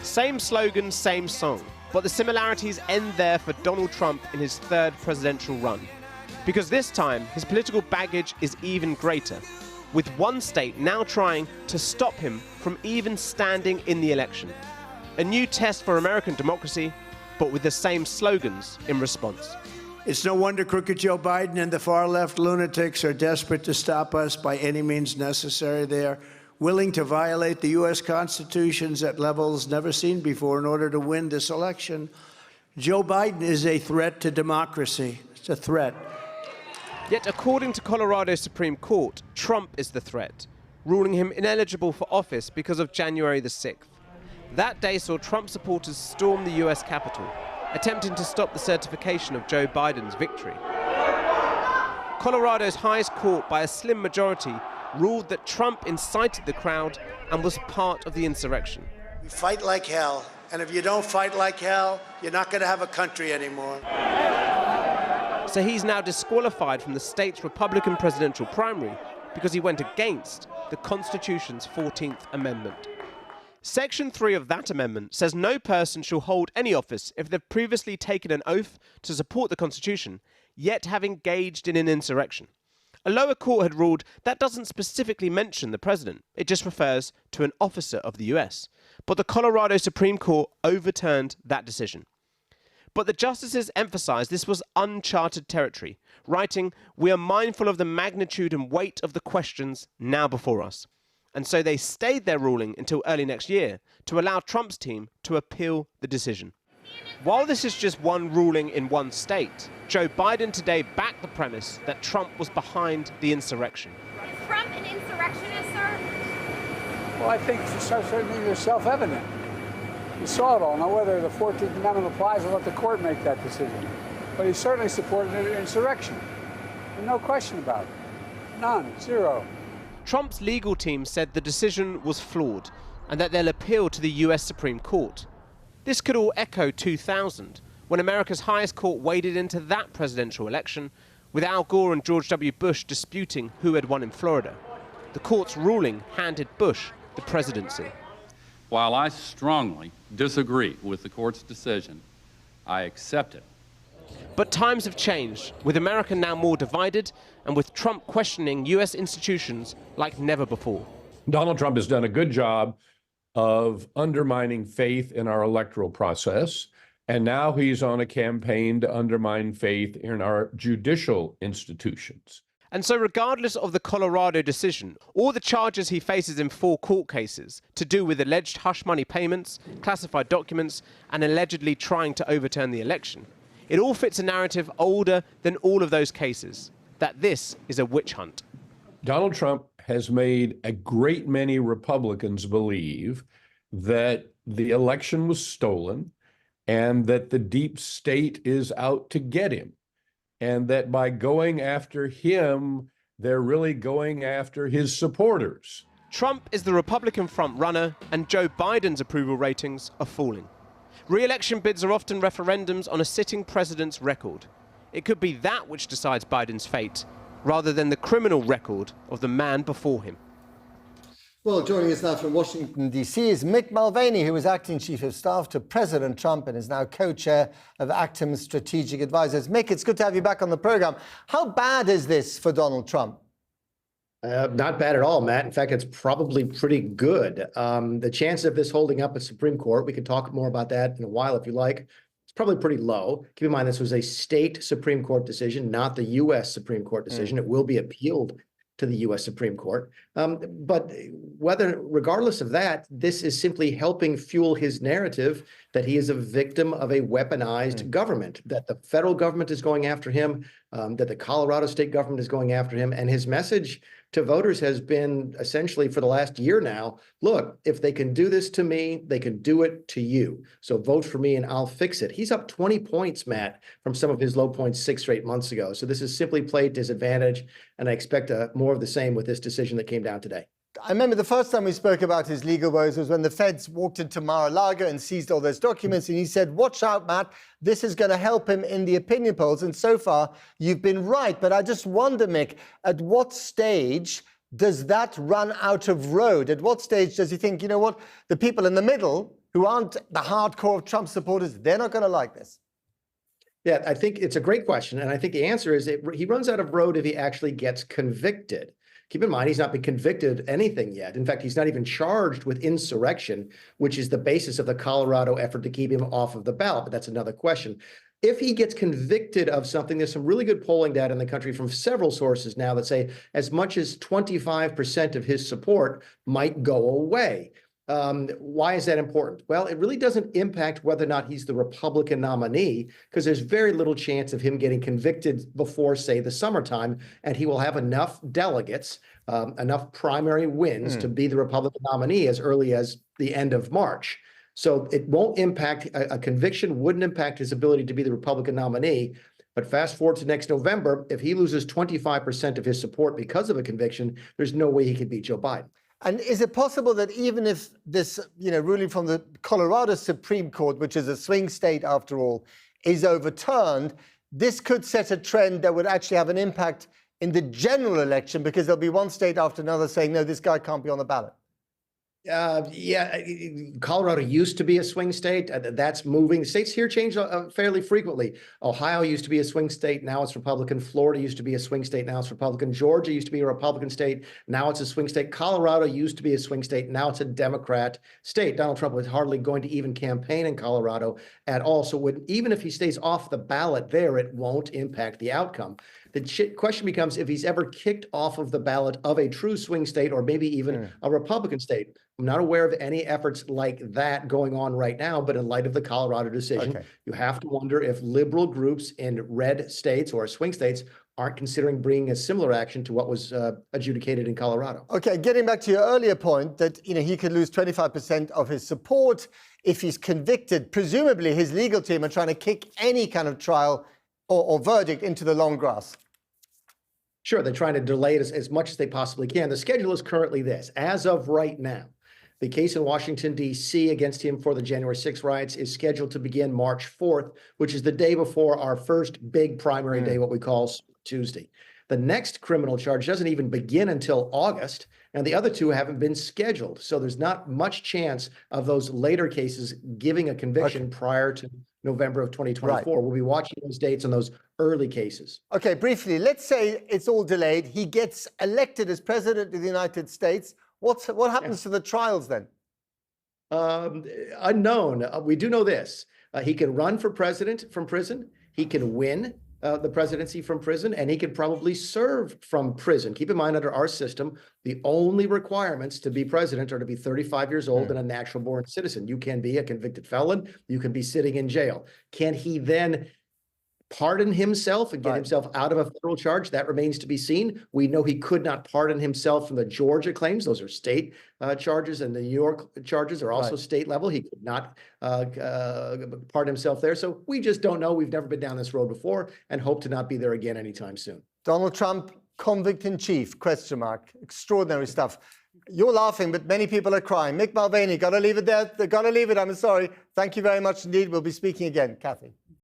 Same slogan, same song, but the similarities end there for Donald Trump in his third presidential run. Because this time, his political baggage is even greater, with one state now trying to stop him from even standing in the election. A new test for American democracy, but with the same slogans in response. It's no wonder crooked Joe Biden and the far-left lunatics are desperate to stop us by any means necessary. They are willing to violate the U.S. Constitution at levels never seen before in order to win this election. Joe Biden is a threat to democracy. It's a threat. Yet, according to Colorado's Supreme Court, Trump is the threat, ruling him ineligible for office because of January the 6th. That day saw Trump supporters storm the U.S. Capitol, attempting to stop the certification of Joe Biden's victory. Colorado's highest court, by a slim majority, ruled that Trump incited the crowd and was part of the insurrection. We fight like hell, and if you don't fight like hell, you're not going to have a country anymore. So he's now disqualified from the state's Republican presidential primary because he went against the Constitution's 14th Amendment. Section 3 of that amendment says no person shall hold any office if they've previously taken an oath to support the Constitution, yet have engaged in an insurrection. A lower court had ruled that doesn't specifically mention the president. It just refers to an officer of the US. But the Colorado Supreme Court overturned that decision. But the justices emphasized this was uncharted territory, writing, "We are mindful of the magnitude and weight of the questions now before us." And so they stayed their ruling until early next year to allow Trump's team to appeal the decision. While this is just one ruling in one state, Joe Biden today backed the premise that Trump was behind the insurrection. Is Trump an insurrectionist, sir? Well, I think certainly it's self-evident. You saw it all. Now, whether the 14th Amendment applies, we'll let the court make that decision. But he certainly supported an insurrection. And no question about it. None. Zero. Trump's legal team said the decision was flawed and that they'll appeal to the US Supreme Court. This could all echo 2000, when America's highest court waded into that presidential election, with Al Gore and George W. Bush disputing who had won in Florida. The court's ruling handed Bush the presidency. While I strongly disagree with the court's decision, I accept it. But times have changed, with America now more divided and with Trump questioning US institutions like never before. Donald Trump has done a good job of undermining faith in our electoral process, and now he's on a campaign to undermine faith in our judicial institutions. And so regardless of the Colorado decision, or the charges he faces in 4 court cases to do with alleged hush money payments, classified documents, and allegedly trying to overturn the election, it all fits a narrative older than all of those cases, that this is a witch hunt. Donald Trump has made a great many Republicans believe that the election was stolen and that the deep state is out to get him, and that by going after him, they're really going after his supporters. Trump is the Republican frontrunner, and Joe Biden's approval ratings are falling. Re-election bids are often referendums on a sitting president's record. It could be that which decides Biden's fate, rather than the criminal record of the man before him. Well, joining us now from Washington, D.C. is Mick Mulvaney, who was acting chief of staff to President Trump and is now co-chair of Actim's strategic advisors. Mick, it's good to have you back on the program. How bad is this for Donald Trump? Not bad at all, Matt. In fact, it's probably pretty good. The chance of this holding up at Supreme Court, we can talk more about that in a while if you like, it's probably pretty low. Keep in mind, this was a state Supreme Court decision, not the U.S. Supreme Court decision. It will be appealed to the U.S. Supreme Court. But regardless of that, this is simply helping fuel his narrative that he is a victim of a weaponized government, that the federal government is going after him, that the Colorado state government is going after him. And his message to voters has been essentially for the last year now, look, if they can do this to me, they can do it to you. So vote for me and I'll fix it. He's up 20 points, Matt, from some of his low points 6 or 8 months ago. So this is simply played to his advantage. And I expect more of the same with this decision that came down today. I remember the first time we spoke about his legal woes was when the feds walked into Mar-a-Lago and seized all those documents. And he said, watch out, Matt, this is going to help him in the opinion polls. And so far, you've been right. But I just wonder, Mick, at what stage does that run out of road? At what stage does he think, you know what, the people in the middle who aren't the hardcore of Trump supporters, they're not going to like this? Yeah, I think it's a great question. And I think the answer is he runs out of road if he actually gets convicted. Keep in mind, he's not been convicted of anything yet. In fact, he's not even charged with insurrection, which is the basis of the Colorado effort to keep him off of the ballot. But that's another question. If he gets convicted of something, there's some really good polling data in the country from several sources now that say as much as 25% of his support might go away. Why is that important? Well, it really doesn't impact whether or not he's the Republican nominee, because there's very little chance of him getting convicted before, say, the summertime, and he will have enough delegates, enough primary wins to be the Republican nominee as early as the end of March. So it won't impact, a conviction wouldn't impact his ability to be the Republican nominee. But fast forward to next November, if he loses 25% of his support because of a conviction, there's no way he could beat Joe Biden. And is it possible that even if this, ruling from the Colorado Supreme Court, which is a swing state after all, is overturned, this could set a trend that would actually have an impact in the general election, because there'll be one state after another saying, no, this guy can't be on the ballot? Yeah, Colorado used to be a swing state. That's moving. States here change fairly frequently. Ohio used to be a swing state. Now it's Republican. Florida used to be a swing state. Now it's Republican. Georgia used to be a Republican state. Now it's a swing state. Colorado used to be a swing state. Now it's a Democrat state. Donald Trump was hardly going to even campaign in Colorado at all. So even if he stays off the ballot there, it won't impact the outcome. The question becomes if he's ever kicked off of the ballot of a true swing state or maybe even a Republican state. I'm not aware of any efforts like that going on right now, but in light of the Colorado decision, you have to wonder if liberal groups in red states or swing states aren't considering bringing a similar action to what was adjudicated in Colorado. Okay, getting back to your earlier point that he could lose 25% of his support if he's convicted. Presumably his legal team are trying to kick any kind of trial or verdict into the long grass. Sure, they're trying to delay it as much as they possibly can. The schedule is currently this. As of right now, the case in Washington, D.C. against him for the January 6 riots is scheduled to begin March 4th, which is the day before our first big primary day, what we call Tuesday. The next criminal charge doesn't even begin until August, and the other two haven't been scheduled. So there's not much chance of those later cases giving a conviction prior to November of 2024. We'll be watching those dates on those early cases. Okay, briefly, let's say it's all delayed. He gets elected as president of the United States. What happens to the trials then? Unknown. We do know this. He can run for president from prison. He can win the presidency from prison, and he can probably serve from prison. Keep in mind, under our system, the only requirements to be president are to be 35 years old and a natural-born citizen. You can be a convicted felon. You can be sitting in jail. Can he then pardon himself and get himself out of a federal charge? That remains to be seen. We know he could not pardon himself from the Georgia claims. Those are state charges, and the New York charges are also state level. He could not pardon himself there. So we just don't know. We've never been down this road before and hope to not be there again anytime soon. Donald Trump, convict in chief, question mark. Extraordinary stuff. You're laughing, but many people are crying. Mick Mulvaney, got to leave it there. Got to leave it. I'm sorry. Thank you very much indeed. We'll be speaking again. Kathy.